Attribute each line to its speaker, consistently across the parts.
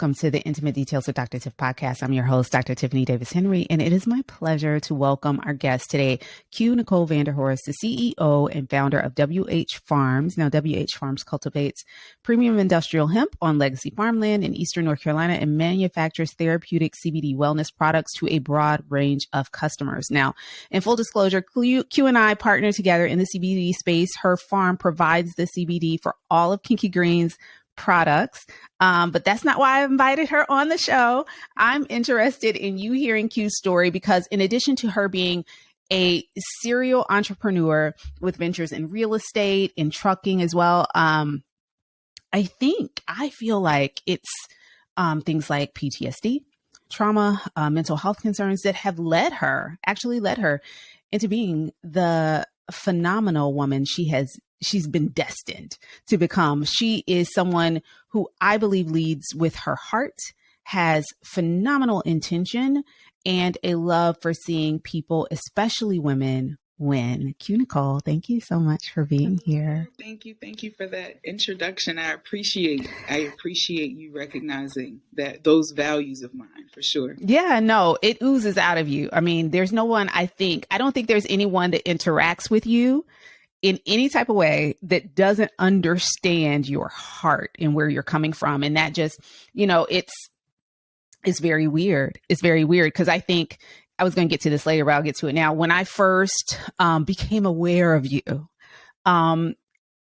Speaker 1: Welcome to the Intimate Details with Dr. Tiff podcast. I'm your host, Dr. Tiffany Davis Henry, and it is my pleasure to welcome our guest today, Nicole Vanderhorst, the CEO and founder of WH Farms. Now, WH Farms cultivates premium industrial hemp on legacy farmland in Eastern North Carolina and manufactures therapeutic CBD wellness products to a broad range of customers. Now, in full disclosure, Q and I partner together in the CBD space. Her farm provides the CBD for all of Kinky Green's products. But that's not why I invited her on the show. I'm interested in you hearing Q's story because in addition to her being a serial entrepreneur with ventures in real estate, in trucking as well, I feel like it's things like PTSD, trauma, mental health concerns that have led her into being the phenomenal woman she's been destined to become. She is someone who I believe leads with her heart, has phenomenal intention, and a love for seeing people, especially women, win. Nicole, thank you so much for being here.
Speaker 2: Thank you. Thank you for that introduction. I appreciate you recognizing those values of mine for sure.
Speaker 1: Yeah, no, it oozes out of you. I mean, there's no one, I don't think there's anyone that interacts with you in any type of way that doesn't understand your heart and where you're coming from. And that just, it's very weird. It's very weird because I think I was going to get to this later, but I'll get to it now. When I first became aware of you,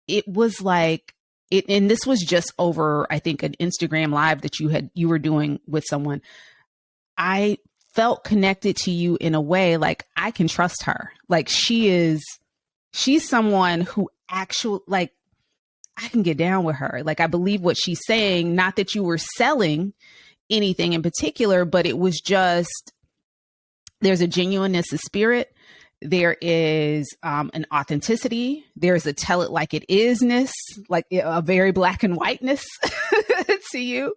Speaker 1: it was like and this was just over, I think, an Instagram live that you were doing with someone. I felt connected to you in a way like I can trust her. Like she's someone who actually, like, I can get down with her. Like, I believe what she's saying, not that you were selling anything in particular, but it was just, there's a genuineness of spirit. There is an authenticity. There's a tell it like it isness, like a very black and whiteness to you.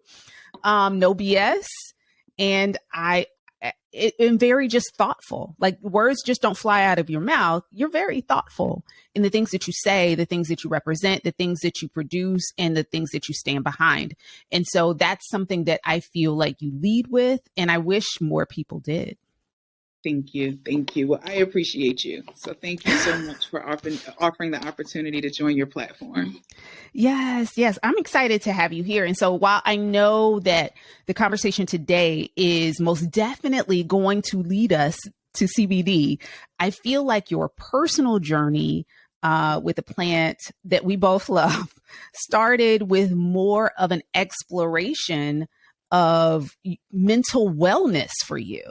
Speaker 1: No BS. And and very just thoughtful. Like words just don't fly out of your mouth. You're very thoughtful in the things that you say, the things that you represent, the things that you produce, and the things that you stand behind. And so that's something that I feel like you lead with, and I wish more people did.
Speaker 2: Thank you. Thank you. Well, I appreciate you. So thank you so much for offering the opportunity to join your platform.
Speaker 1: Yes. I'm excited to have you here. And so while I know that the conversation today is most definitely going to lead us to CBD, I feel like your personal journey with a plant that we both love started with more of an exploration of mental wellness for you.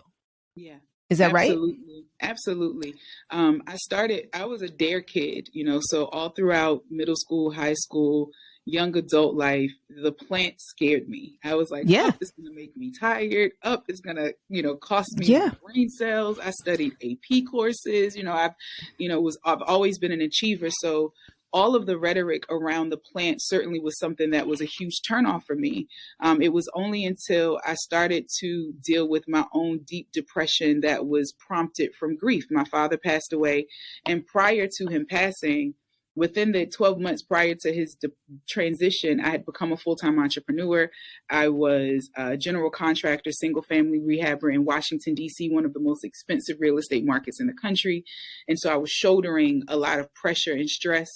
Speaker 2: Yeah.
Speaker 1: Is that right?
Speaker 2: Absolutely. I was a dare kid, so all throughout middle school, high school, young adult life, the plant scared me. I was like,
Speaker 1: yeah,
Speaker 2: it's going to make me tired. It's going to, cost me brain cells. I studied AP courses. I've always been an achiever. So all of the rhetoric around the plant certainly was something that was a huge turnoff for me. It was only until I started to deal with my own deep depression that was prompted from grief. My father passed away, and prior to him passing, within the 12 months prior to his transition, I had become a full-time entrepreneur. I was a general contractor, single-family rehabber in Washington, D.C., one of the most expensive real estate markets in the country. And so I was shouldering a lot of pressure and stress.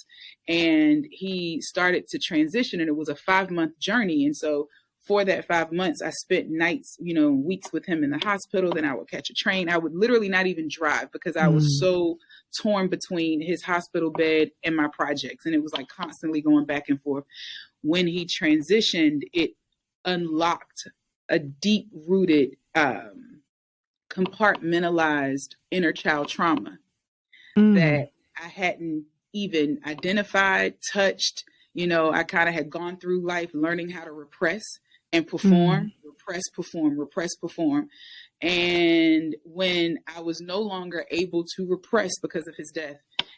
Speaker 2: And he started to transition, and it was a 5-month journey. And so for that 5 months, I spent nights, weeks with him in the hospital. Then I would catch a train. I would literally not even drive because I was so torn between his hospital bed and my projects. And it was like constantly going back and forth. When he transitioned, it unlocked a deep rooted, compartmentalized inner child trauma that I hadn't even identified, touched. I kind of had gone through life learning how to repress and perform, repress, perform. And when I was no longer able to repress because of his death,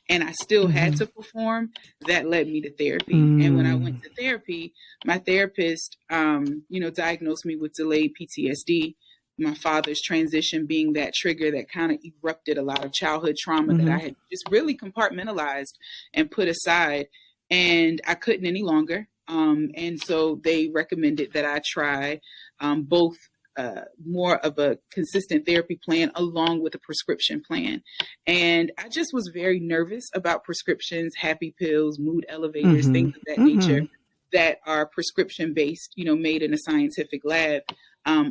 Speaker 2: and I still had to perform, that led me to therapy. And when I went to therapy, my therapist, diagnosed me with delayed PTSD. My father's transition being that trigger that kind of erupted a lot of childhood trauma that I had just really compartmentalized and put aside. And I couldn't any longer. And so they recommended that I try both more of a consistent therapy plan along with a prescription plan. And I just was very nervous about prescriptions, happy pills, mood elevators, things of that nature that are prescription based, made in a scientific lab.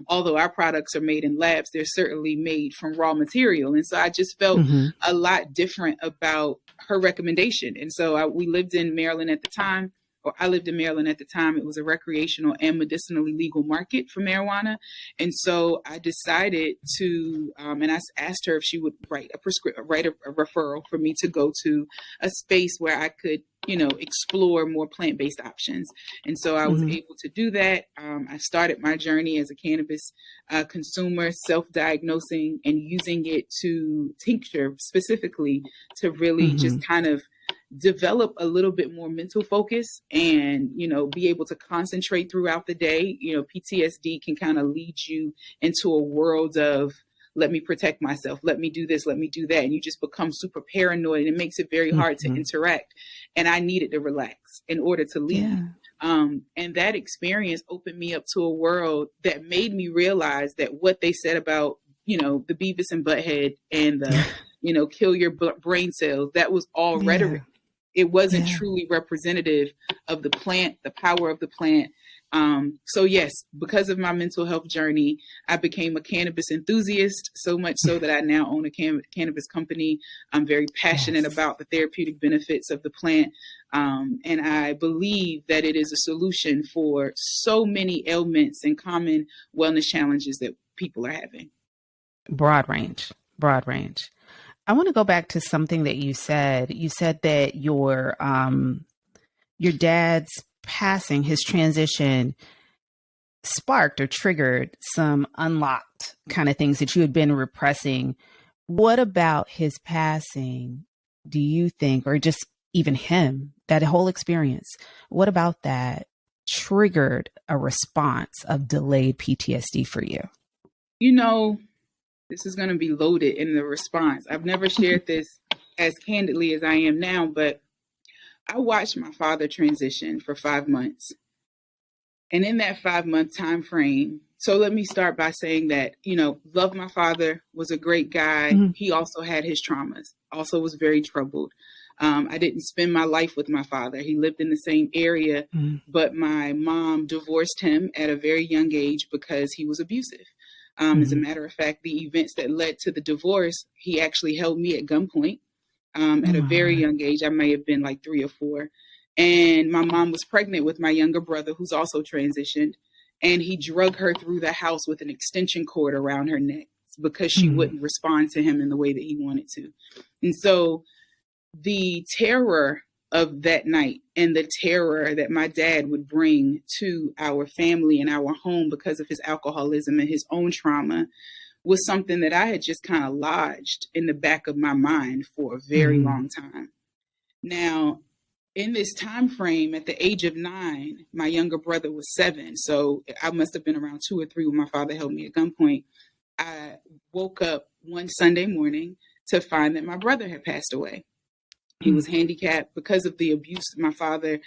Speaker 2: Although our products are made in labs, they're certainly made from raw material. And so I just felt a lot different about her recommendation. And so we lived in Maryland at the time. Or I lived in Maryland at the time. It was a recreational and medicinally legal market for marijuana. And so I decided to, and I asked her if she would write a referral for me to go to a space where I could, explore more plant-based options. And so I was able to do that. I started my journey as a cannabis consumer, self-diagnosing and using it to tincture specifically to really just kind of develop a little bit more mental focus and, be able to concentrate throughout the day. PTSD can kind of lead you into a world of, let me protect myself, let me do this, let me do that. And you just become super paranoid and it makes it very hard to interact. And I needed to relax in order to leave. Yeah. And that experience opened me up to a world that made me realize that what they said about, the Beavis and Butthead and the, kill your brain cells, that was all rhetoric. It wasn't truly representative of the plant, the power of the plant. So yes, because of my mental health journey, I became a cannabis enthusiast, so much so that I now own a cannabis company. I'm very passionate about the therapeutic benefits of the plant. And I believe that it is a solution for so many ailments and common wellness challenges that people are having.
Speaker 1: Broad range. I want to go back to something that you said. You said that your dad's passing, his transition, sparked or triggered some unlocked kind of things that you had been repressing. What about his passing do you think, or just even him, that whole experience, what about that triggered a response of delayed PTSD for you?
Speaker 2: This is going to be loaded in the response. I've never shared this as candidly as I am now, but I watched my father transition for 5 months. And in that 5-month time frame, so let me start by saying that, love my father, was a great guy. He also had his traumas, also was very troubled. I didn't spend my life with my father. He lived in the same area, but my mom divorced him at a very young age because he was abusive. As a matter of fact, the events that led to the divorce, he actually held me at gunpoint at a very young age. I may have been like 3 or 4. And my mom was pregnant with my younger brother, who's also transitioned. And he drug her through the house with an extension cord around her neck because she wouldn't respond to him in the way that he wanted to. And so the terror of that night and the terror that my dad would bring to our family and our home because of his alcoholism and his own trauma was something that I had just kind of lodged in the back of my mind for a very long time. Now, in this time frame, at the age of 9, my younger brother was 7. So I must have been around 2 or 3 when my father held me at gunpoint. I woke up one Sunday morning to find that my brother had passed away. He was handicapped because of the abuse my father,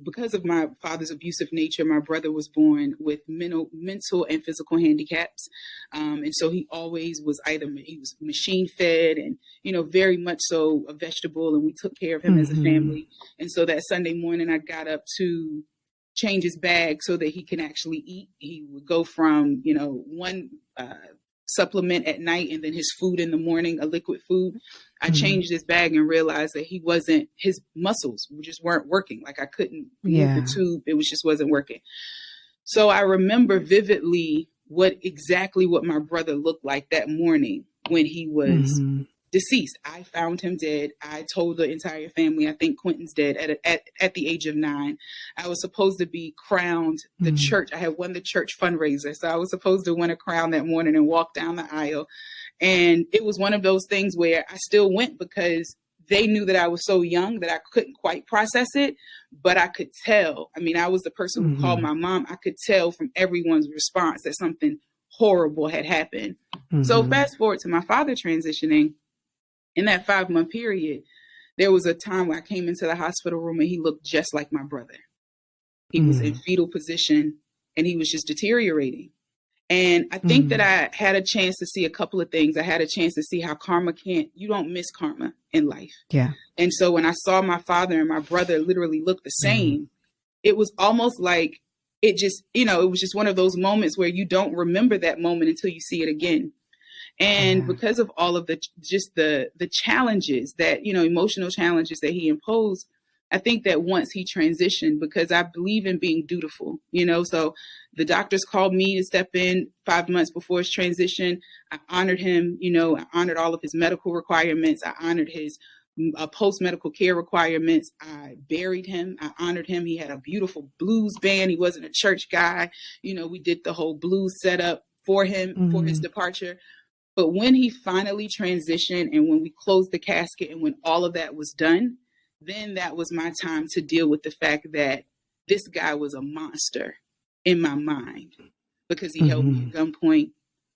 Speaker 2: because of my father's abusive nature. My brother was born with mental and physical handicaps. And so he always was he was machine fed and, very much so a vegetable. And we took care of him as a family. And so that Sunday morning, I got up to change his bag so that he can actually eat. He would go from, one supplement at night and then his food in the morning, a liquid food. I changed his bag and realized that his muscles just weren't working. Like I couldn't move the tube. It wasn't working. So I remember vividly what my brother looked like that morning when he was deceased. I found him dead. I told the entire family, I think Quentin's dead at the age of 9. I was supposed to be crowned the church. I had won the church fundraiser. So I was supposed to win a crown that morning and walk down the aisle. And it was one of those things where I still went because they knew that I was so young that I couldn't quite process it, but I could tell. I mean, I was the person who called my mom. I could tell from everyone's response that something horrible had happened. So fast forward to my father transitioning. In that 5-month period, There was a time where I came into the hospital room and he looked just like my brother. He was in fetal position and he was just deteriorating. And I think that I had a chance to see a couple of things. I had a chance to see how you don't miss karma in life.
Speaker 1: Yeah.
Speaker 2: And so when I saw my father and my brother literally look the same, it was almost like it just, it was just one of those moments where you don't remember that moment until you see it again. And because of all of the challenges that, emotional challenges that he imposed, I think that once he transitioned, because I believe in being dutiful, so the doctors called me to step in 5 months before his transition. I honored him, I honored all of his medical requirements. I honored his post-medical care requirements. I buried him. I honored him. He had a beautiful blues band. He wasn't a church guy. We did the whole blues setup for him for his departure. But when he finally transitioned and when we closed the casket and when all of that was done, then that was my time to deal with the fact that this guy was a monster in my mind because he held me at gunpoint,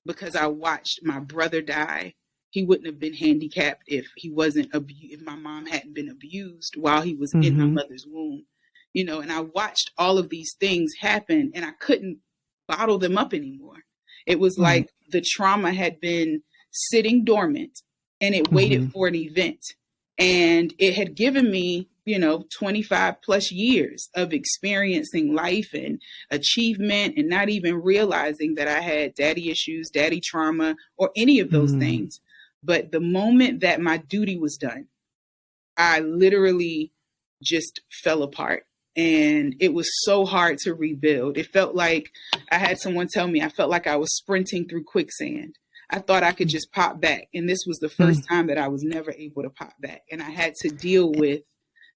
Speaker 2: because I watched my brother die. He wouldn't have been handicapped if if my mom hadn't been abused while he was in my mother's womb, and I watched all of these things happen and I couldn't bottle them up anymore. It was like the trauma had been sitting dormant and it waited for an event. And it had given me, 25 plus years of experiencing life and achievement and not even realizing that I had daddy issues, daddy trauma, or any of those things. But the moment that my duty was done, I literally just fell apart. And it was so hard to rebuild. It felt like I had someone tell me, I felt like I was sprinting through quicksand. I thought I could just pop back. And this was the first time that I was never able to pop back. And I had to deal with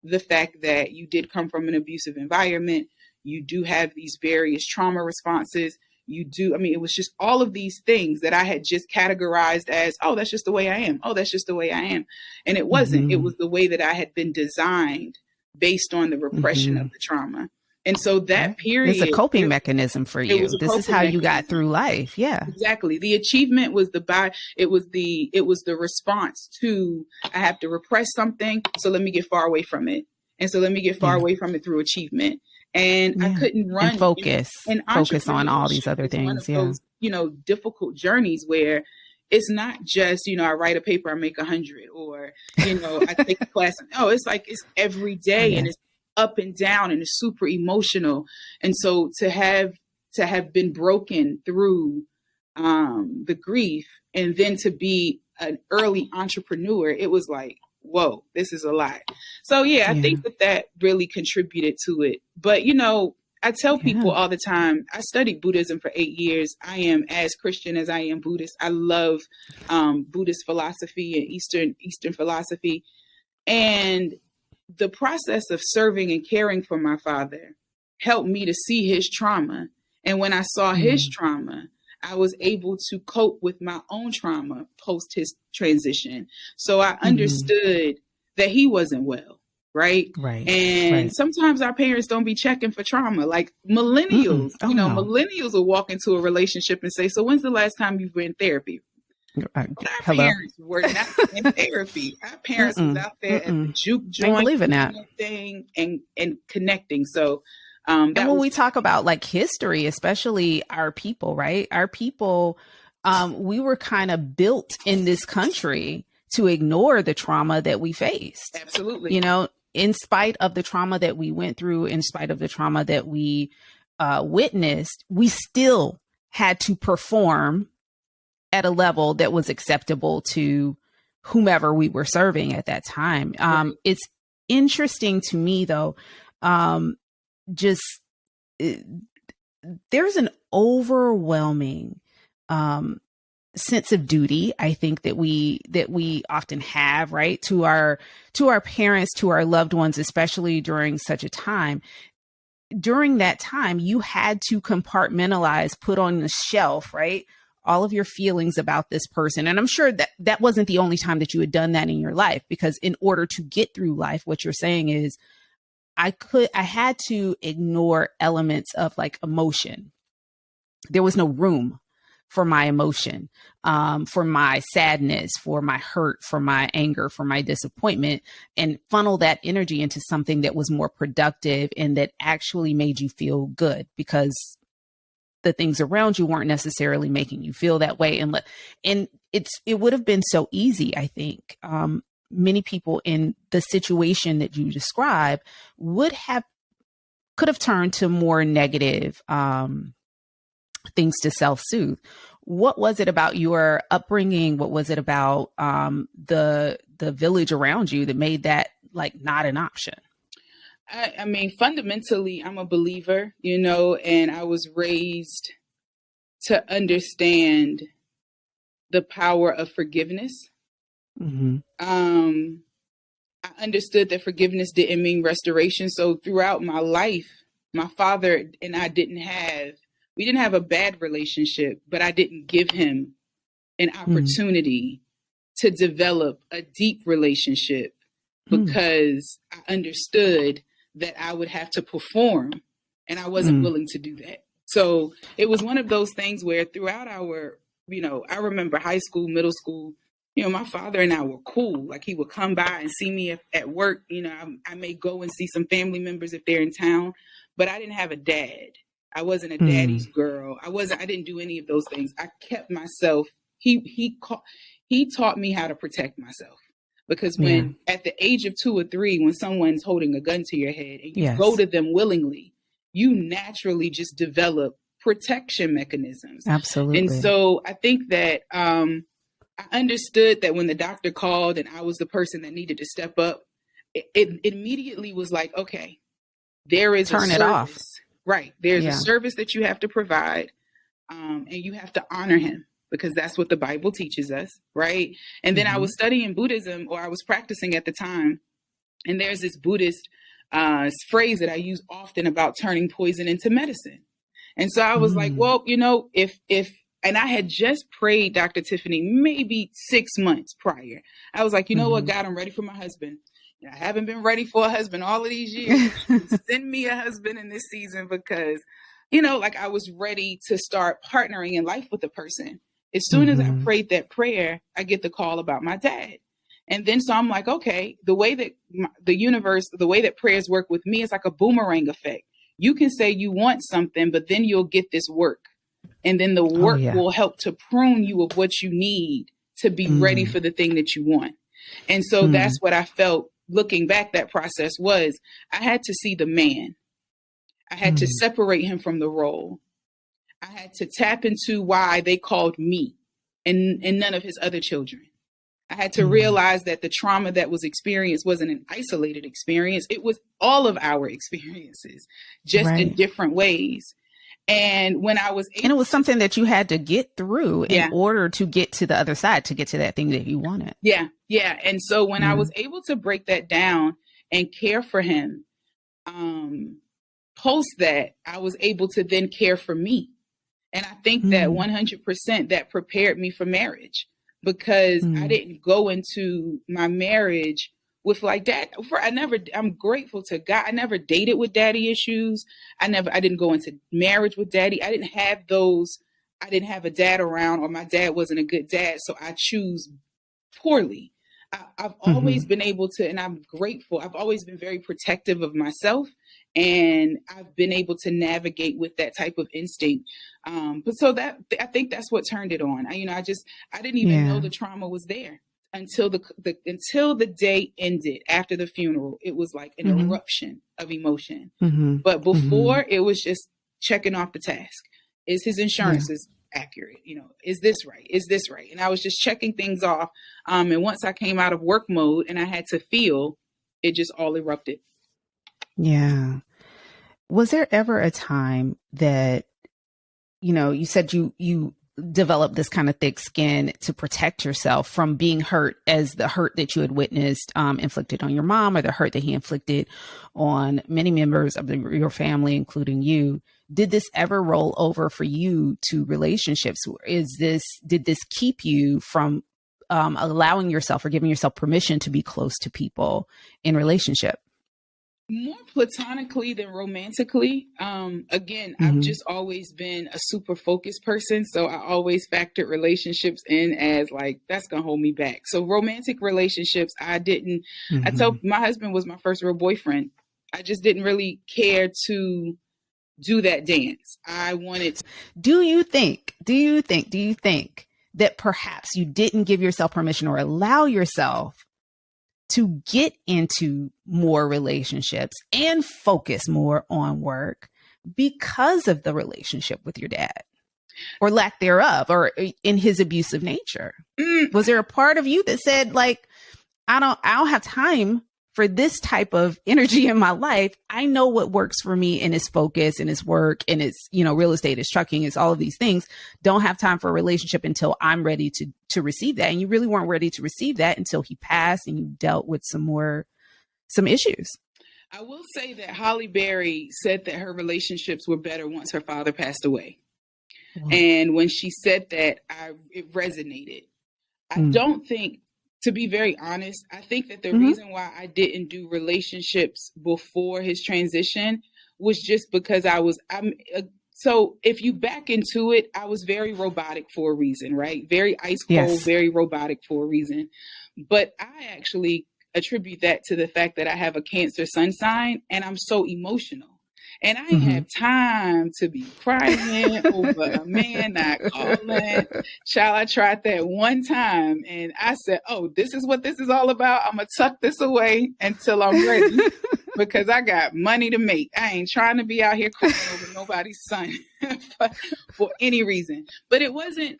Speaker 2: the fact that you did come from an abusive environment. You do have these various trauma responses. It was just all of these things that I had just categorized as, oh, that's just the way I am. Oh, that's just the way I am. And it wasn't. It was the way that I had been designed based on the repression of the trauma. And so that period,
Speaker 1: it's a coping mechanism for you. This is how you got through life. Yeah,
Speaker 2: exactly. The achievement was it was the response to, I have to repress something. So let me get far away from it. And so let me get far away from it through achievement. And I couldn't run
Speaker 1: and focus on all these other things.
Speaker 2: Those, difficult journeys where it's not just, I write a paper, I make 100, or, I take a class. No, it's like, it's every day and it's up and down and it's super emotional. And so to have been broken through the grief and then to be an early entrepreneur, it was like, whoa, this is a lot. So I think that really contributed to it. But, I tell people all the time, I studied Buddhism for 8 years. I am as Christian as I am Buddhist. I love Buddhist philosophy and Eastern philosophy. And the process of serving and caring for my father helped me to see his trauma. And when I saw his trauma, I was able to cope with my own trauma post his transition. So I understood that he wasn't well. Right. And sometimes our parents don't be checking for trauma, like millennials. Millennials will walk into a relationship and say, so when's the last time you've been in therapy? But our parents were not in therapy. Our parents was out there at the juke joint thing and connecting. So
Speaker 1: and when we talk about like history, especially our people, right? Our people, we were kind of built in this country to ignore the trauma that we faced.
Speaker 2: Absolutely.
Speaker 1: In spite of the trauma that we went through, in spite of the trauma that we witnessed, we still had to perform at a level that was acceptable to whomever we were serving at that time. It's interesting to me, though, there's an overwhelming sense of duty, I think, that we often have, right, to our parents, to our loved ones, especially during such a time. During that time, you had to compartmentalize, put on the shelf, right, all of your feelings about this person. And I'm sure that wasn't the only time that you had done that in your life, because in order to get through life, what you're saying is I had to ignore elements of like emotion. There was no room for my emotion, for my sadness, for my hurt, for my anger, for my disappointment, and funnel that energy into something that was more productive and that actually made you feel good, because the things around you weren't necessarily making you feel that way. And it would have been so easy, I think. Many people in the situation that you describe could have turned to more negative things to self-soothe. What was it about your upbringing? What was it about the village around you that made that like not an option?
Speaker 2: I mean, fundamentally, I'm a believer, and I was raised to understand the power of forgiveness.
Speaker 3: Mm-hmm.
Speaker 2: I understood that forgiveness didn't mean restoration. So throughout my life, my father and I we didn't have a bad relationship, but I didn't give him an opportunity to develop a deep relationship because I understood that I would have to perform and I wasn't willing to do that. So it was one of those things where throughout our, I remember high school, middle school, my father and I were cool. Like he would come by and see me at work. I may go and see some family members if they're in town, but I didn't have a dad. I wasn't a daddy's girl. I didn't do any of those things. I kept myself. He taught me how to protect myself. Because when at the age of 2 or 3, when someone's holding a gun to your head and you go to them willingly, you naturally just develop protection mechanisms.
Speaker 1: Absolutely.
Speaker 2: And so I think that I understood that when the doctor called and I was the person that needed to step up, it immediately was like, okay, there is
Speaker 1: Turn
Speaker 2: a service.
Speaker 1: It off.
Speaker 2: Right. There's a service that you have to provide and you have to honor him. Because that's what the Bible teaches us, right? And then I was studying Buddhism, or I was practicing at the time. And there's this Buddhist phrase that I use often about turning poison into medicine. And so I was like, well, if and I had just prayed, Dr. Tiffany, maybe 6 months prior. I was like, you know what, God, I'm ready for my husband. I haven't been ready for a husband all of these years. Send me a husband in this season because, I was ready to start partnering in life with a person. As soon as I prayed that prayer, I get the call about my dad. And then so I'm like, okay, the way that the way that prayers work with me is like a boomerang effect. You can say you want something, but then you'll get this work. And then the work will help to prune you of what you need to be ready for the thing that you want. And so that's what I felt looking back, that process was. I had to see the man. I had to separate him from the role. I had to tap into why they called me and none of his other children. I had to realize that the trauma that was experienced wasn't an isolated experience. It was all of our experiences, just in different ways. And when I was
Speaker 1: and it was something that you had to get through in order to get to the other side, to get to that thing that you wanted.
Speaker 2: Yeah. Yeah. And so when I was able to break that down and care for him, post that, I was able to then care for me. And I think that 100% that prepared me for marriage, because I didn't go into my marriage with like that. I'm grateful to God. I never dated with daddy issues. I didn't go into marriage with daddy. I didn't have those. I didn't have a dad around, or my dad wasn't a good dad. So I choose poorly. I've always been able to, and I'm grateful. I've always been very protective of myself, and I've been able to navigate with that type of instinct. But so that, I think that's what turned it on. I didn't even know the trauma was there until the day ended after the funeral. It was like an eruption of emotion. But before, it was just checking off the task. Is his insurance is accurate? Is this right? Is this right? And I was just checking things off. And once I came out of work mode and I had to feel, it just all erupted.
Speaker 1: Yeah. Was there ever a time that, you said you developed this kind of thick skin to protect yourself from being hurt, as the hurt that you had witnessed inflicted on your mom, or the hurt that he inflicted on many members of your family, including you? Did this ever roll over for you to relationships? Did this keep you from allowing yourself or giving yourself permission to be close to people in relationship?
Speaker 2: More platonically than romantically. Again, I've
Speaker 1: Mm-hmm.
Speaker 2: just always been a super focused person. So I always factored relationships in as like, that's going to hold me back. So romantic relationships, I tell my husband was my first real boyfriend. I just didn't really care to do that dance. I wanted.
Speaker 1: Do you think that perhaps you didn't give yourself permission or allow yourself to get into more relationships and focus more on work because of the relationship with your dad or lack thereof, or in his abusive nature? Was there a part of you that said, like, I don't have time for this type of energy in my life? I know what works for me, and it's focus and it's work and it's, real estate, it's trucking, it's all of these things. Don't have time for a relationship until I'm ready to receive that. And you really weren't ready to receive that until he passed and you dealt with some issues.
Speaker 2: I will say that Holly Berry said that her relationships were better once her father passed away. Wow. And when she said that, it resonated. I don't think, to be very honest, I think that the reason why I didn't do relationships before his transition was just because so if you back into it, I was very robotic for a reason, right? Very ice cold, yes. Very robotic for a reason. But I actually attribute that to the fact that I have a Cancer sun sign and I'm so emotional. And I ain't have time to be crying over a man not calling. Child, I tried that one time and I said, oh, this is what this is all about. I'm going to tuck this away until I'm ready because I got money to make. I ain't trying to be out here crying over nobody's son for any reason. But it wasn't,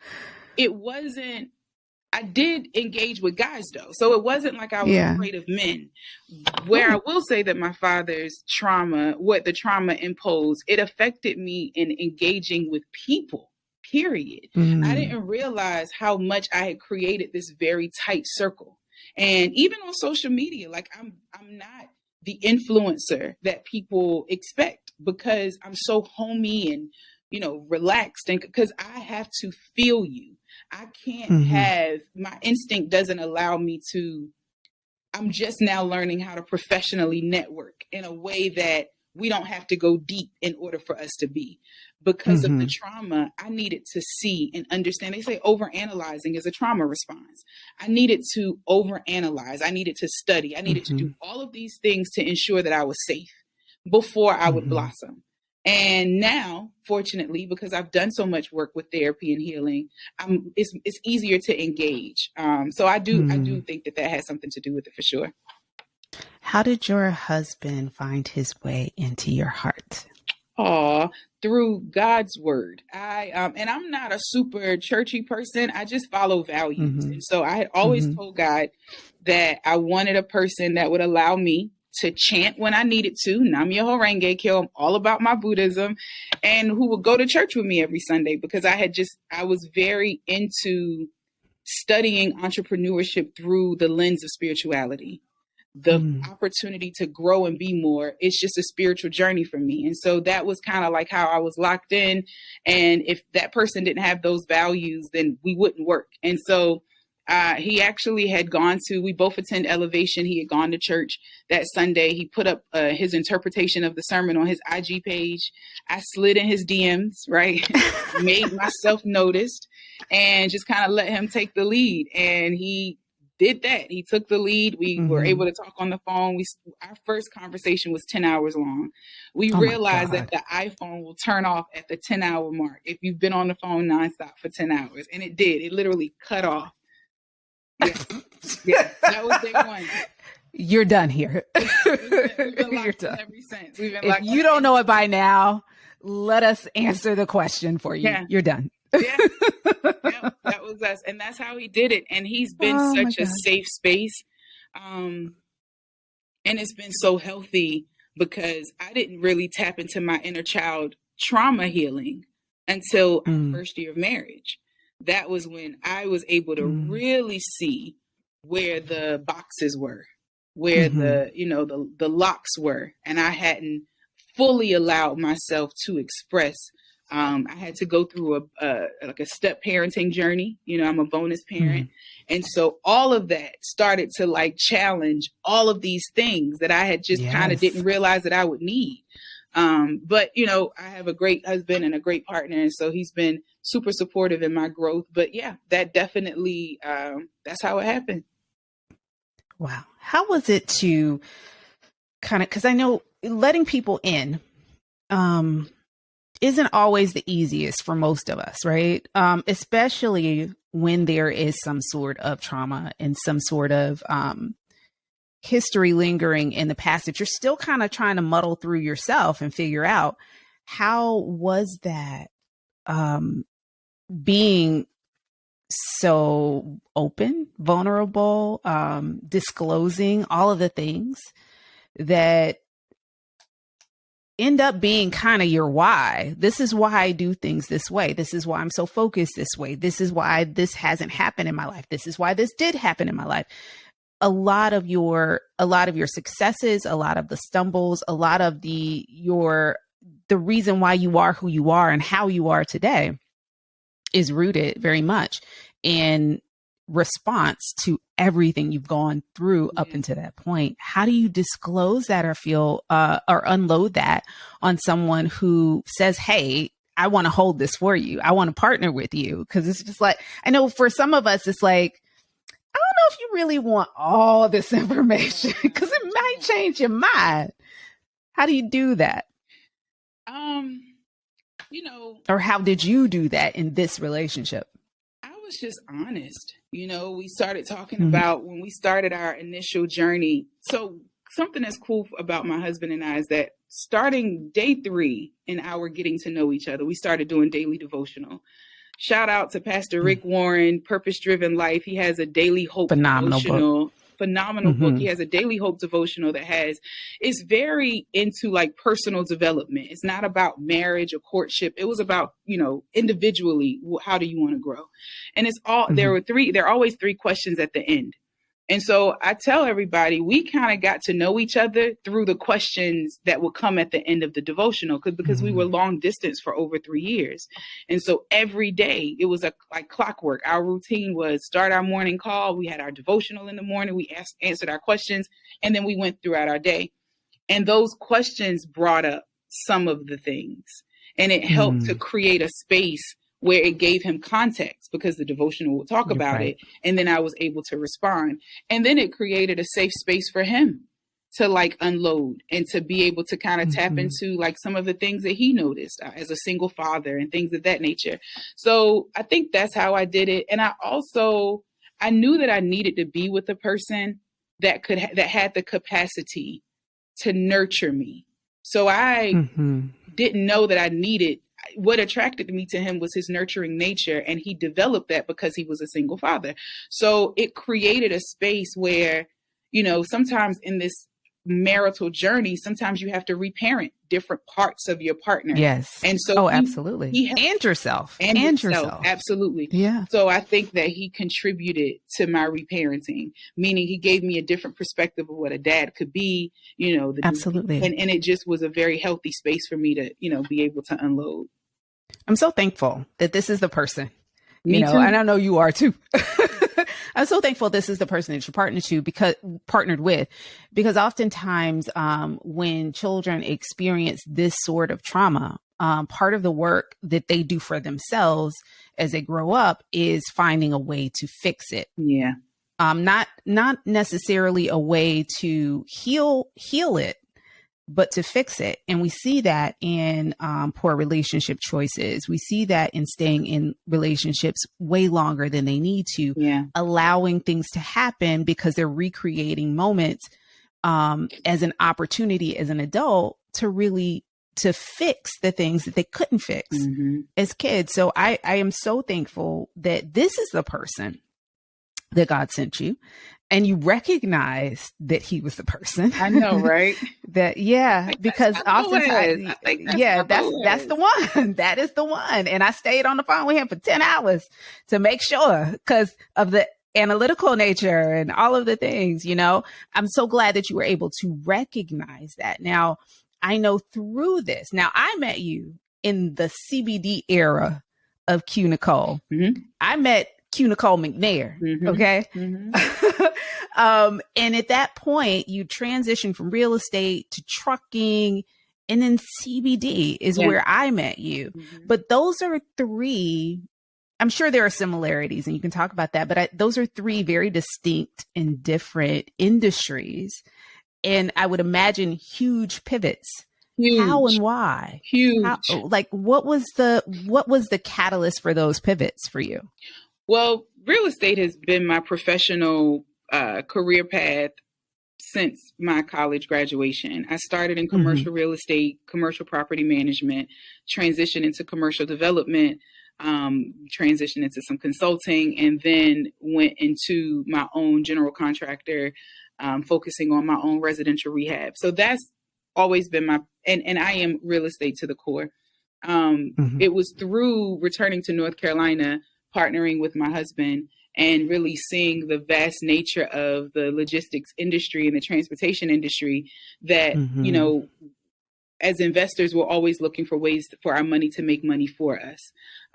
Speaker 2: I did engage with guys though. So it wasn't like I was afraid of men. Where I will say that my father's trauma, what the trauma imposed, it affected me in engaging with people, period. I didn't realize how much I had created this very tight circle. And even on social media, like I'm not the influencer that people expect because I'm so homey and, relaxed, and because I have to feel you. I can't have, my instinct doesn't allow me to, I'm just now learning how to professionally network in a way that we don't have to go deep in order for us to be. Because of the trauma, I needed to see and understand. They say overanalyzing is a trauma response. I needed to overanalyze. I needed to study. I needed to do all of these things to ensure that I was safe before I would blossom. And now, fortunately, because I've done so much work with therapy and healing, it's easier to engage. So I do think that has something to do with it for sure.
Speaker 1: How did your husband find his way into your heart?
Speaker 2: Through God's word. And I'm not a super churchy person. I just follow values. And so I had always told God that I wanted a person that would allow me to chant when I needed to. Nam Myoho Renge Kyo. I'm all about my Buddhism, and who would go to church with me every Sunday because I was very into studying entrepreneurship through the lens of spirituality. The opportunity to grow and be more, it's just a spiritual journey for me. And so that was kind of like how I was locked in. And if that person didn't have those values, then we wouldn't work. And so he actually had we both attend Elevation. He had gone to church that Sunday. He put up his interpretation of the sermon on his IG page. I slid in his DMs, right? Made myself noticed and just kind of let him take the lead. And he did that. He took the lead. We were able to talk on the phone. Our first conversation was 10 hours long. We realized that the iPhone will turn off at the 10-hour mark if you've been on the phone nonstop for 10 hours. And it did. It literally cut off. Yeah, that was day one.
Speaker 1: You're done here.
Speaker 2: We've been You're done. Ever since.
Speaker 1: If you don't know it by now, let us answer the question for you. Yeah. You're done.
Speaker 2: Yeah, that was us. And that's how he did it. And he's been such a safe space. And it's been so healthy because I didn't really tap into my inner child trauma healing until our first year of marriage. That was when I was able to really see where the boxes were, where the locks were. And I hadn't fully allowed myself to express I had to go through a step parenting journey. You know, I'm a bonus parent. And so all of that started to like challenge all of these things that I had just kind of didn't realize that I would need. But, you know, I have a great husband and a great partner. And so he's been super supportive in my growth. But yeah, that definitely, that's how it happened.
Speaker 1: Wow. How was it to kind of, because I know letting people in isn't always the easiest for most of us, right? Especially when there is some sort of trauma and some sort of history lingering in the past that you're still kind of trying to muddle through yourself and figure out. How was that being so open, vulnerable, disclosing all of the things that end up being kind of your why? This is why I do things this way. This is why I'm so focused this way. This is why this hasn't happened in my life. This is why this did happen in my life. A lot of your successes, a lot of the stumbles, a lot of the reason why you are who you are and how you are today is rooted very much in response to everything you've gone through up until that point. How do you disclose that or feel or unload that on someone who says, hey, I want to hold this for you. I want to partner with you? Because it's just like, I know for some of us, it's like, I don't know if you really want all this information because it might change your mind. How do you do that?
Speaker 2: You know,
Speaker 1: or how did you do that in this relationship?
Speaker 2: I was just honest. You know, we started talking about when we started our initial journey. So something that's cool about my husband and I is that starting day 3 in our getting to know each other, we started doing daily devotional. Shout out to Pastor Rick Warren, Purpose Driven Life. He has a daily hope devotional. Phenomenal book. He has a daily hope devotional it's very into like personal development. It's not about marriage or courtship. It was about, you know, individually, how do you want to grow? And it's all, there are always 3 questions at the end. And so I tell everybody, we kind of got to know each other through the questions that would come at the end of the devotional because we were long distance for over 3 years. And so every day it was like clockwork. Our routine was start our morning call. We had our devotional in the morning. We answered our questions, and then we went throughout our day. And those questions brought up some of the things, and it helped to create a space where it gave him context because the devotional would talk about it. And then I was able to respond. And then it created a safe space for him to like unload and to be able to kind of tap into like some of the things that he noticed as a single father and things of that nature. So I think that's how I did it. And I knew that I needed to be with a person that that had the capacity to nurture me. So I didn't know that I needed. What attracted me to him was his nurturing nature, and he developed that because he was a single father. So it created a space where, you know, sometimes in this marital journey, sometimes you have to reparent different parts of your partner.
Speaker 1: Yes.
Speaker 2: And so
Speaker 1: absolutely. And yourself.
Speaker 2: Absolutely.
Speaker 1: Yeah.
Speaker 2: So I think that he contributed to my reparenting, meaning he gave me a different perspective of what a dad could be, you know,
Speaker 1: absolutely.
Speaker 2: And it just was a very healthy space for me to, you know, be able to unload.
Speaker 1: I'm so thankful that this is the person,
Speaker 2: Me too.
Speaker 1: And I know you are too. I'm so thankful this is the person that you're partnered with, because oftentimes when children experience this sort of trauma, part of the work that they do for themselves as they grow up is finding a way to fix it.
Speaker 2: Yeah.
Speaker 1: Not necessarily a way to heal it, but to fix it. And we see that in poor relationship choices. We see that in staying in relationships way longer than they need to, allowing things to happen because they're recreating moments as an opportunity as an adult to fix the things that they couldn't fix as kids. So I am so thankful that this is the person that God sent you. And you recognize that he was the person.
Speaker 2: I know, right?
Speaker 1: Because oftentimes, that's the one. That is the one. And I stayed on the phone with him for 10 hours to make sure, because of the analytical nature and all of the things, you know. I'm so glad that you were able to recognize that. Now, I know through this. Now, I met you in the CBD era of Q Nicole.
Speaker 2: Mm-hmm.
Speaker 1: I met Q Nicole McNair.
Speaker 2: Mm-hmm.
Speaker 1: Okay.
Speaker 2: Mm-hmm.
Speaker 1: And at that point, you transitioned from real estate to trucking, and then CBD is where I met you.
Speaker 2: Mm-hmm.
Speaker 1: But those are three, I'm sure there are similarities and you can talk about that, but those are three very distinct and different industries. And I would imagine huge pivots.
Speaker 2: Huge.
Speaker 1: How and why?
Speaker 2: Huge.
Speaker 1: What was the catalyst for those pivots for you?
Speaker 2: Well, real estate has been my professional career path since my college graduation. I started in commercial real estate, commercial property management, transitioned into commercial development, transitioned into some consulting, and then went into my own general contractor, focusing on my own residential rehab. So that's always been and I am real estate to the core. It was through returning to North Carolina, partnering with my husband, and really seeing the vast nature of the logistics industry and the transportation industry that, you know, as investors, we're always looking for ways for our money to make money for us.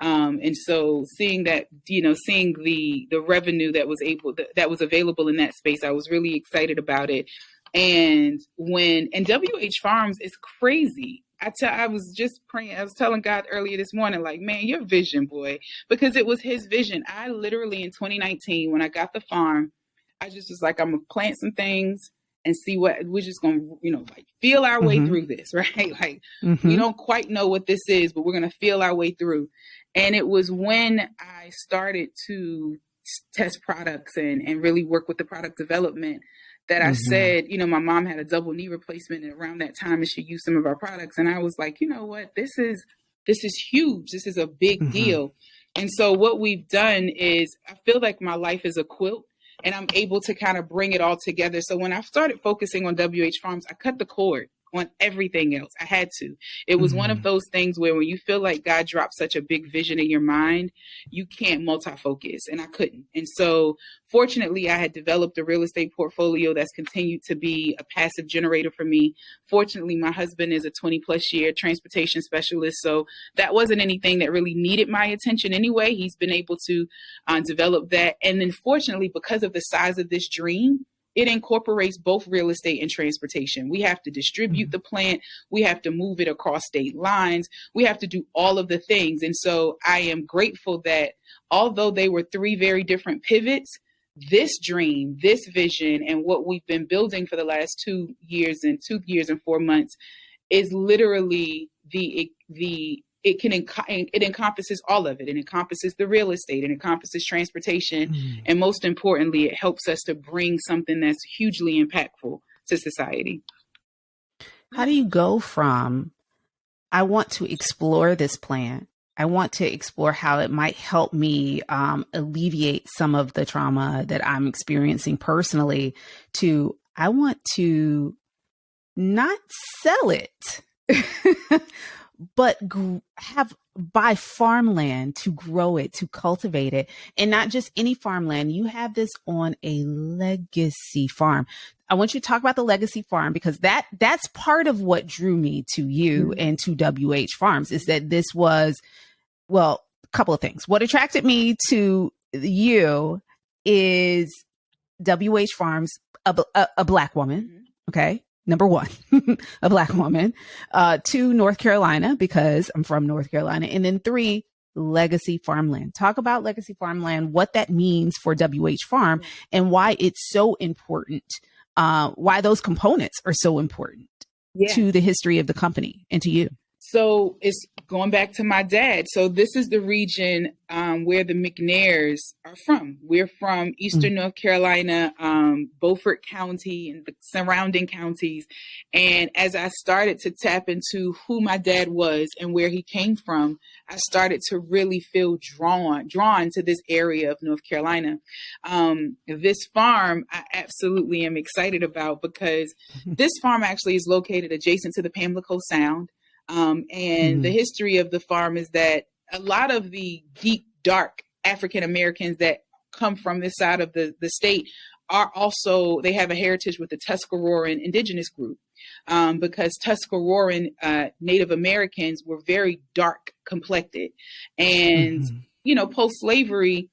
Speaker 2: And so seeing that, you know, seeing the revenue that was available in that space, I was really excited about it. And WH Farms is crazy. I was just praying. I was telling God earlier this morning, like, man, your vision, boy, because it was his vision. I literally in 2019, when I got the farm, I just was like, I'm going to plant some things and see what we're just going to, you know, like feel our way through this, right? Like we don't quite know what this is, but we're going to feel our way through. And it was when I started to test products and really work with the product development that I said, you know, my mom had a double knee replacement, and around that time, and she used some of our products. And I was like, you know what, this is huge. This is a big deal. And so what we've done is I feel like my life is a quilt, and I'm able to kind of bring it all together. So when I started focusing on WH Farms, I cut the cord on everything else. I had to. It was one of those things where when you feel like God dropped such a big vision in your mind, you can't multi-focus, and I couldn't. And so fortunately, I had developed a real estate portfolio that's continued to be a passive generator for me. Fortunately, my husband is a 20 plus year transportation specialist. So that wasn't anything that really needed my attention anyway. He's been able to develop that. And then fortunately, because of the size of this dream, it incorporates both real estate and transportation. We have to distribute the plant. We have to move it across state lines. We have to do all of the things. And so I am grateful that although they were three very different pivots, this dream, this vision, and what we've been building for the last 2 years and 4 months is literally it encompasses all of it. It encompasses the real estate, it encompasses transportation. And most importantly, it helps us to bring something that's hugely impactful to society.
Speaker 1: How do you go from, I want to explore this plant, I want to explore how it might help me alleviate some of the trauma that I'm experiencing personally, to I want to not sell it, but buy farmland to grow it, to cultivate it, and not just any farmland. You have this on a legacy farm. I want you to talk about the legacy farm, because that's part of what drew me to you and to WH Farms, is that this was, well, a couple of things. What attracted me to you is WH Farms, a Black woman. Okay. Number one, a Black woman, 2, North Carolina, because I'm from North Carolina. And then 3, legacy farmland. Talk about legacy farmland, what that means for WH Farm, and why it's so important, why those components are so important to the history of the company and to you.
Speaker 2: So it's going back to my dad. So this is the region where the McNairs are from. We're from Eastern North Carolina, Beaufort County and the surrounding counties. And as I started to tap into who my dad was and where he came from, I started to really feel drawn to this area of North Carolina. This farm I absolutely am excited about, because this farm actually is located adjacent to the Pamlico Sound. And the history of the farm is that a lot of the deep, dark African Americans that come from this side of the state they have a heritage with the Tuscaroran indigenous group, because Tuscaroran Native Americans were very dark complected. And, post-slavery,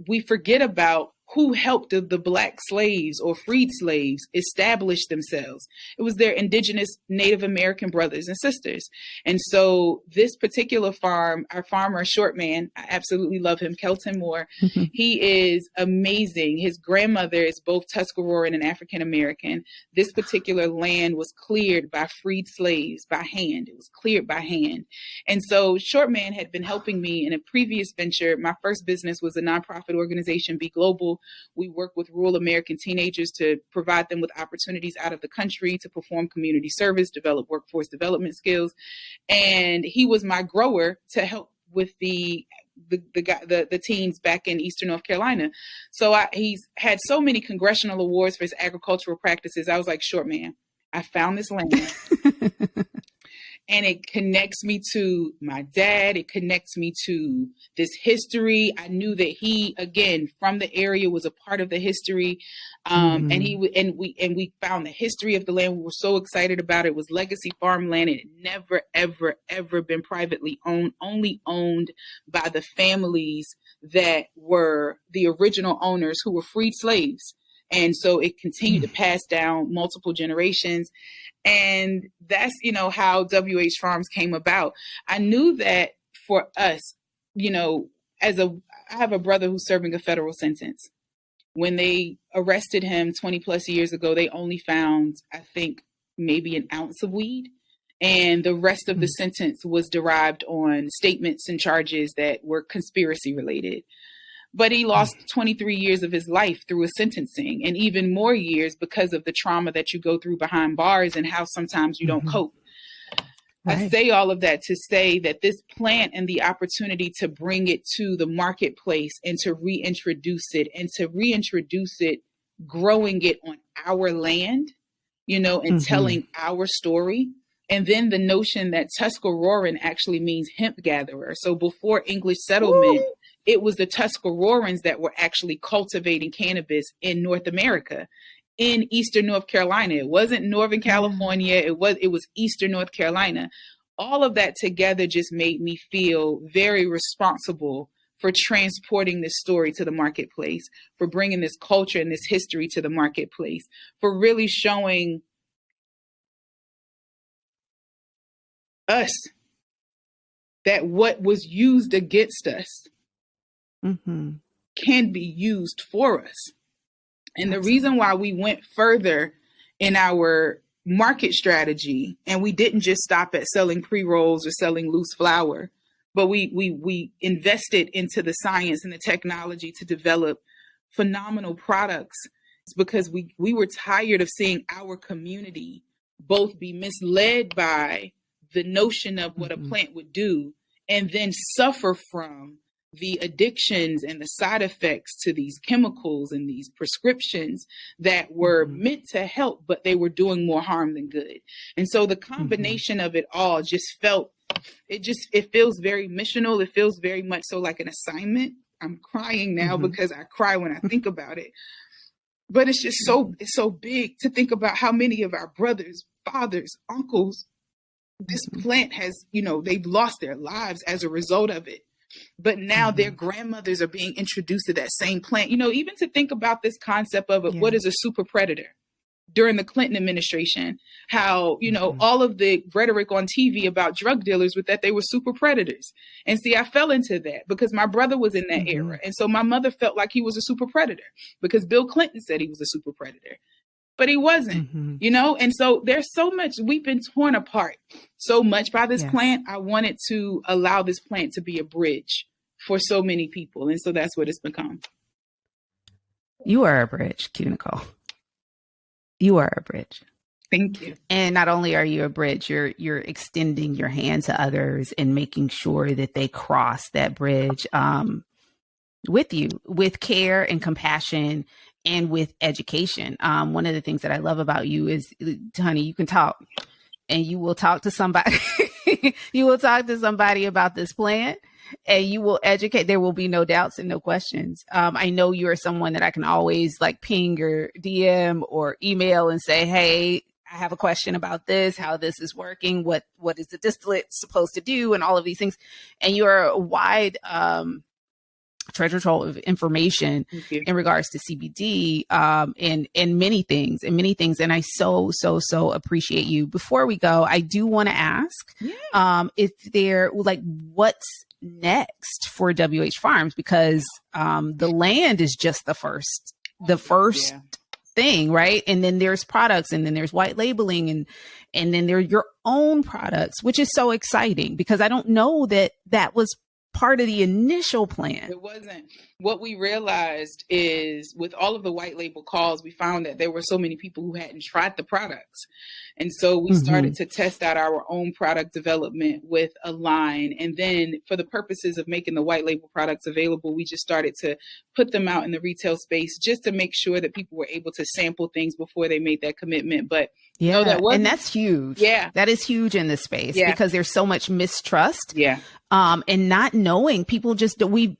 Speaker 2: we forget about who helped the Black slaves or freed slaves establish themselves. It was their indigenous Native American brothers and sisters. And so this particular farm, our farmer, Shortman, I absolutely love him, Kelton Moore. He is amazing. His grandmother is both Tuscaroran and African American. This particular land was cleared by freed slaves by hand. It was cleared by hand. And so Shortman had been helping me in a previous venture. My first business was a nonprofit organization, Be Global. We work with rural American teenagers to provide them with opportunities out of the country to perform community service, develop workforce development skills. And he was my grower to help with the teens back in Eastern North Carolina. So he's had so many congressional awards for his agricultural practices. I was like, Shortman, I found this land. And it connects me to my dad. It connects me to this history. I knew that he, again, from the area, was a part of the history. And we found the history of the land. We were so excited about it. It was legacy farmland. It had never, ever, ever been privately owned, only owned by the families that were the original owners who were freed slaves. And so it continued to pass down multiple generations. And that's, how WH Farms came about. I knew that for us, I have a brother who's serving a federal sentence. When they arrested him 20 plus years ago, they only found, I think, maybe an ounce of weed. And the rest of the sentence was derived on statements and charges that were conspiracy related. But he lost 23 years of his life through a sentencing, and even more years because of the trauma that you go through behind bars and how sometimes you don't cope. Right. I say all of that to say that this plant and the opportunity to bring it to the marketplace and to reintroduce it, growing it on our land, and telling our story. And then the notion that Tuscaroran actually means hemp gatherer. So before English settlement, it was the Tuscarorans that were actually cultivating cannabis in North America, in Eastern North Carolina. It wasn't Northern California. It was Eastern North Carolina. All of that together just made me feel very responsible for transporting this story to the marketplace, for bringing this culture and this history to the marketplace, for really showing us that what was used against us can be used for us. And the reason why we went further in our market strategy, and we didn't just stop at selling pre-rolls or selling loose flower, but we invested into the science and the technology to develop phenomenal products, is because we were tired of seeing our community both be misled by the notion of what a plant would do and then suffer from the addictions and the side effects to these chemicals and these prescriptions that were meant to help, but they were doing more harm than good. And so the combination of it all just it feels very missional. It feels very much so like an assignment. I'm crying now because I cry when I think about it. But it's just it's so big to think about how many of our brothers, fathers, uncles, this plant has, they've lost their lives as a result of it. But now their grandmothers are being introduced to that same plant. Even to think about this concept of what is a super predator during the Clinton administration, how, all of the rhetoric on TV about drug dealers was that they were super predators. And see, I fell into that because my brother was in that era. And so my mother felt like he was a super predator because Bill Clinton said he was a super predator. But he wasn't, and so there's so much, we've been torn apart so much by this plant. I wanted to allow this plant to be a bridge for so many people. And so that's what it's become.
Speaker 1: You are a bridge, Q Nicole. You are a bridge.
Speaker 2: Thank you.
Speaker 1: And not only are you a bridge, you're extending your hand to others and making sure that they cross that bridge with you, with care and compassion and with education. One of the things that I love about you is, honey, you can talk and you will talk to somebody. You will talk to somebody about this plant and you will educate. There will be no doubts and no questions. I know you are someone that I can always like ping or DM or email and say, hey, I have a question about this, how this is working, what is the distillate supposed to do, and all of these things. And you're a wide treasure trove of information in regards to CBD and many things. And I so appreciate you. Before we go, I do want to ask if there, like, what's next for WH Farms, because the land is just the first thing, right? And then there's products, and then there's white labeling, and then there's your own products, which is so exciting, because I don't know that was part of the initial plan.
Speaker 2: It wasn't. What we realized is, with all of the white label calls, we found that there were so many people who hadn't tried the products. And so we started to test out our own product development with a line. And then for the purposes of making the white label products available, we just started to put them out in the retail space just to make sure that people were able to sample things before they made that commitment. But
Speaker 1: no, and that's huge. Yeah, that is huge in this space because there's so much mistrust. Yeah. And not knowing, people just, we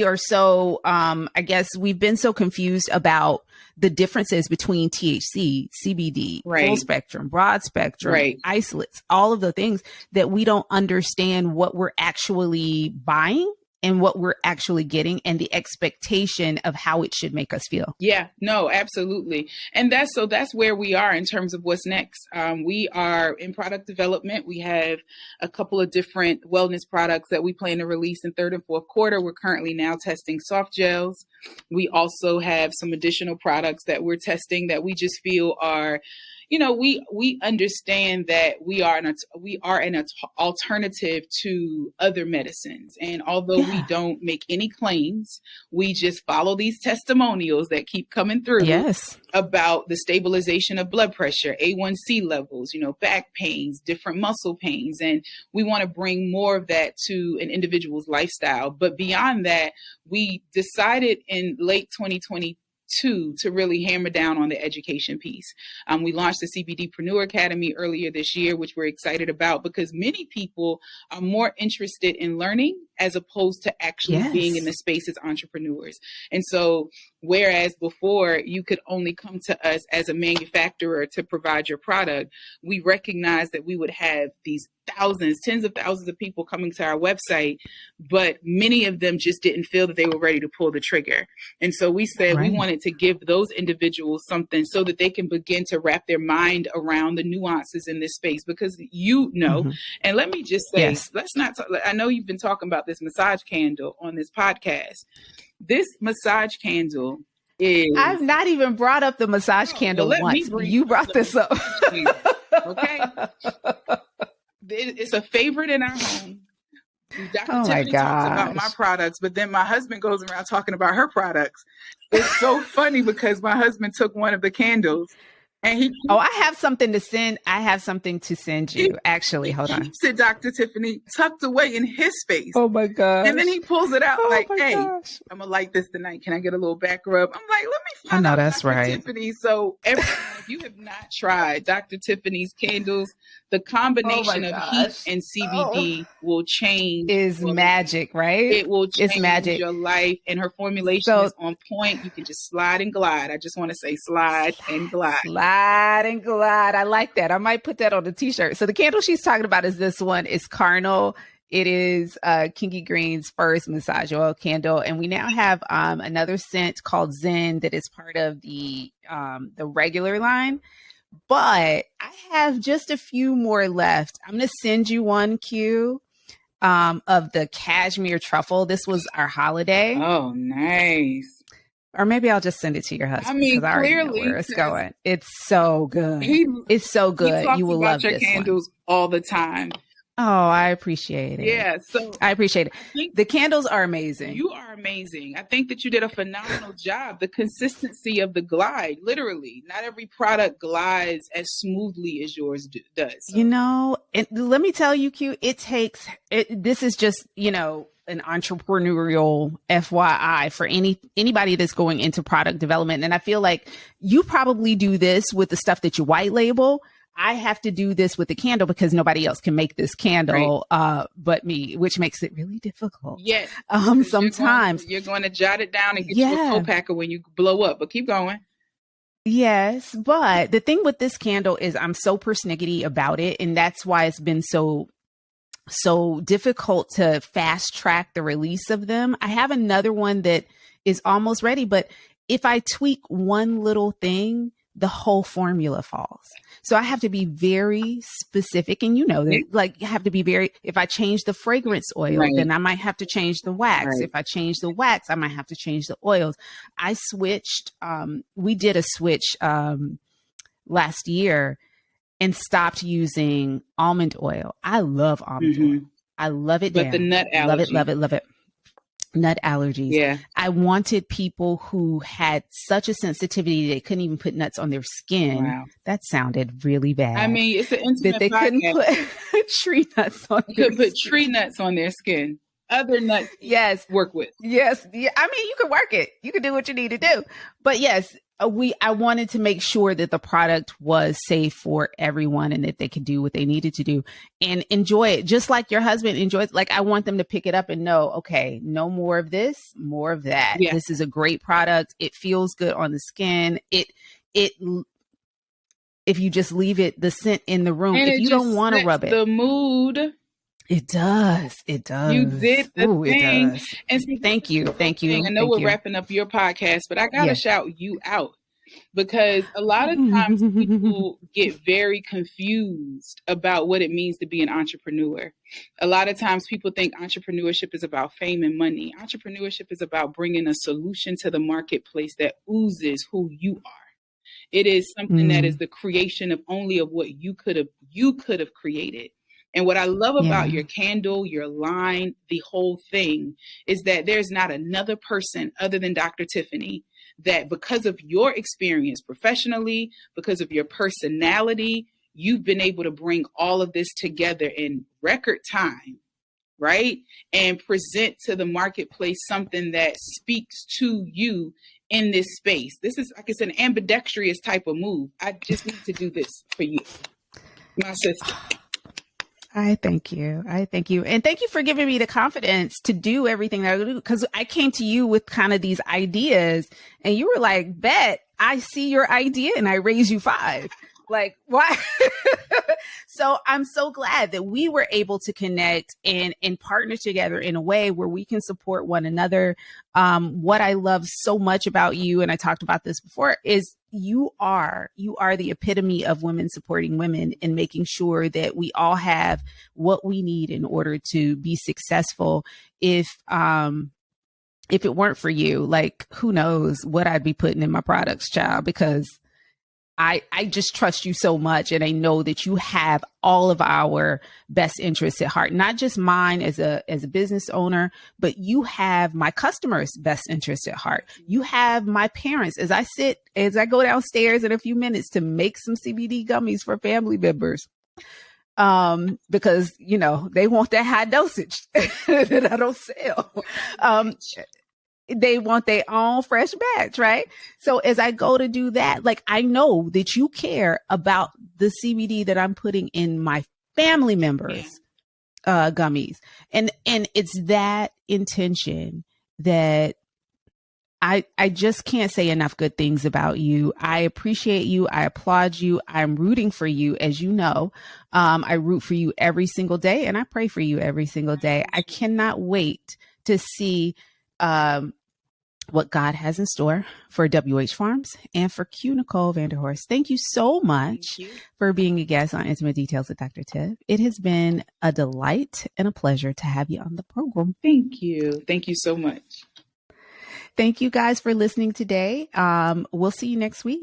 Speaker 1: are so, I guess we've been so confused about the differences between THC, CBD, full spectrum, broad spectrum, isolates, all of the things that we don't understand what we're actually buying and what we're actually getting, and the expectation of how it should make us feel. Yeah, no, absolutely. And that's where we are in terms of what's next. We are in product development. We have a couple of different wellness products that we plan to release in third and fourth quarter. We're currently now testing soft gels. We also have some additional products that we're testing that we just feel are, you know, we understand that we are an alternative to other medicines. And although we don't make any claims, we just follow these testimonials that keep coming through about the stabilization of blood pressure, A1C levels, you know, back pains, different muscle pains. And we want to bring more of that to an individual's lifestyle. But beyond that, we decided in late 2022 to really hammer down on the education piece. We launched the CBDpreneur Academy earlier this year, which we're excited about because many people are more interested in learning as opposed to actually being in the space as entrepreneurs. And so, whereas before you could only come to us as a manufacturer to provide your product, we recognized that we would have these thousands, tens of thousands of people coming to our website, but many of them just didn't feel that they were ready to pull the trigger. And so we said we wanted to give those individuals something so that they can begin to wrap their mind around the nuances in this space, because and let me just say, let's not talk, I know you've been talking about this massage candle on this podcast. This massage candle is... I've not even brought up the massage candle once. You brought this up.
Speaker 2: Okay. It's a favorite in our home. Dr. Tiffany talks about my products, but then my husband goes around talking about her products. It's so funny because my husband took one of the candles and I have something to send. I have something to send you. Actually, hold on. He said, Dr. Tiffany, tucked away in his space.
Speaker 1: Oh my gosh.
Speaker 2: And then he pulls it out hey, I'm going to light this tonight. Can I get a little back rub? I'm like, let me find out
Speaker 1: that's
Speaker 2: Dr. Tiffany. So everyone, if you have not tried Dr. Tiffany's candles, the combination of heat and CBD will change.
Speaker 1: Is magic, right?
Speaker 2: It will change your life. And her formulation is on point. You can just slide and glide. I just want to say slide and glide.
Speaker 1: Slide and glide. I like that. I might put that on the t-shirt. So the candle she's talking about is this one. It's Carnal. It is Kinky Green's first massage oil candle. And we now have another scent called Zen that is part of the regular line. But I have just a few more left. I'm going to send you one, Q, of the cashmere truffle. This was our holiday.
Speaker 2: Oh, nice.
Speaker 1: Or maybe I'll just send it to your husband.
Speaker 2: I mean,
Speaker 1: I already know where it's going. It's so good. It's so good. You will love this
Speaker 2: candles all the time.
Speaker 1: Oh, I appreciate it.
Speaker 2: Yeah, so
Speaker 1: I appreciate it. The candles are amazing.
Speaker 2: You are amazing. I think that you did a phenomenal job. The consistency of the glide, literally, not every product glides as smoothly as yours does.
Speaker 1: So. You know, let me tell you, Q, this is just, an entrepreneurial FYI for anybody that's going into product development. And I feel like you probably do this with the stuff that you white label. I have to do this with the candle because nobody else can make this candle but me, which makes it really difficult.
Speaker 2: Yes.
Speaker 1: Sometimes
Speaker 2: you're going to jot it down and get you a co-packer when you blow up, but keep going.
Speaker 1: Yes, but the thing with this candle is I'm so persnickety about it, and that's why it's been so difficult to fast track the release of them. I have another one that is almost ready, but if I tweak one little thing, the whole formula falls. So I have to be very specific, and you know that, like, you have to be very, if I change the fragrance oil, then I might have to change the wax. If I change the wax, I might have to change the oils. I switched, we did a switch last year and stopped using almond oil. I love almond oil. I love it.
Speaker 2: But the nut allergy.
Speaker 1: Love it, love it, love it. Nut allergies.
Speaker 2: Yeah.
Speaker 1: I wanted people who had such a sensitivity they couldn't even put nuts on their skin.
Speaker 2: Wow.
Speaker 1: That sounded really bad.
Speaker 2: I mean, it's an intimate
Speaker 1: that they
Speaker 2: podcast.
Speaker 1: Couldn't put tree nuts on.
Speaker 2: You could put tree nuts on their skin. Other nuts.
Speaker 1: Yes.
Speaker 2: Work with.
Speaker 1: Yes. Yeah. I mean, you could work it. You could do what you need to do. But yes, I wanted to make sure that the product was safe for everyone and that they could do what they needed to do and enjoy it. Just like your husband enjoys, like, I want them to pick it up and know, okay, no more of this, more of that. Yeah. This is a great product. It feels good on the skin. It, if you just leave it, the scent in the room, and if you don't want to rub it,
Speaker 2: the mood.
Speaker 1: It does. It does.
Speaker 2: You did the thing.
Speaker 1: It does. And thank you. Thank you.
Speaker 2: I know we're wrapping up your podcast, but I got to shout you out because a lot of times people get very confused about what it means to be an entrepreneur. A lot of times people think entrepreneurship is about fame and money. Entrepreneurship is about bringing a solution to the marketplace that oozes who you are. It is something that is the creation of only of what you could have created. And what I love about your candle, your line, the whole thing is that there's not another person other than Dr. Tiffany that, because of your experience professionally, because of your personality, you've been able to bring all of this together in record time, right? And present to the marketplace something that speaks to you in this space. This is, like, it's an ambidextrous type of move. I just need to do this for you, my sister.
Speaker 1: I thank you. And thank you for giving me the confidence to do everything that I do. Because I came to you with kind of these ideas and you were like, bet, I see your idea and I raise you 5. Like, why? So I'm so glad that we were able to connect and partner together in a way where we can support one another. What I love so much about you, and I talked about this before, is you are the epitome of women supporting women and making sure that we all have what we need in order to be successful. If it weren't for you, like, who knows what I'd be putting in my products, child, because I just trust you so much. And I know that you have all of our best interests at heart, not just mine as a business owner, but you have my customers' best interests at heart. You have my parents as I go downstairs in a few minutes to make some CBD gummies for family members. Because, you know, they want that high dosage that I don't sell. They want their own fresh batch, right? So as I go to do that, like, I know that you care about the CBD that I'm putting in my family members' gummies. And it's that intention that I just can't say enough good things about you. I appreciate you. I applaud you. I'm rooting for you. As you know, I root for you every single day and I pray for you every single day. I cannot wait to see what God has in store for WH Farms and for Nicole Vanderhorst. Thank you so much for being a guest on Intimate Details with Dr. Tiff. It has been a delight and a pleasure to have you on the program.
Speaker 2: Thank you. Thank you so much.
Speaker 1: Thank you guys for listening today. We'll see you next week.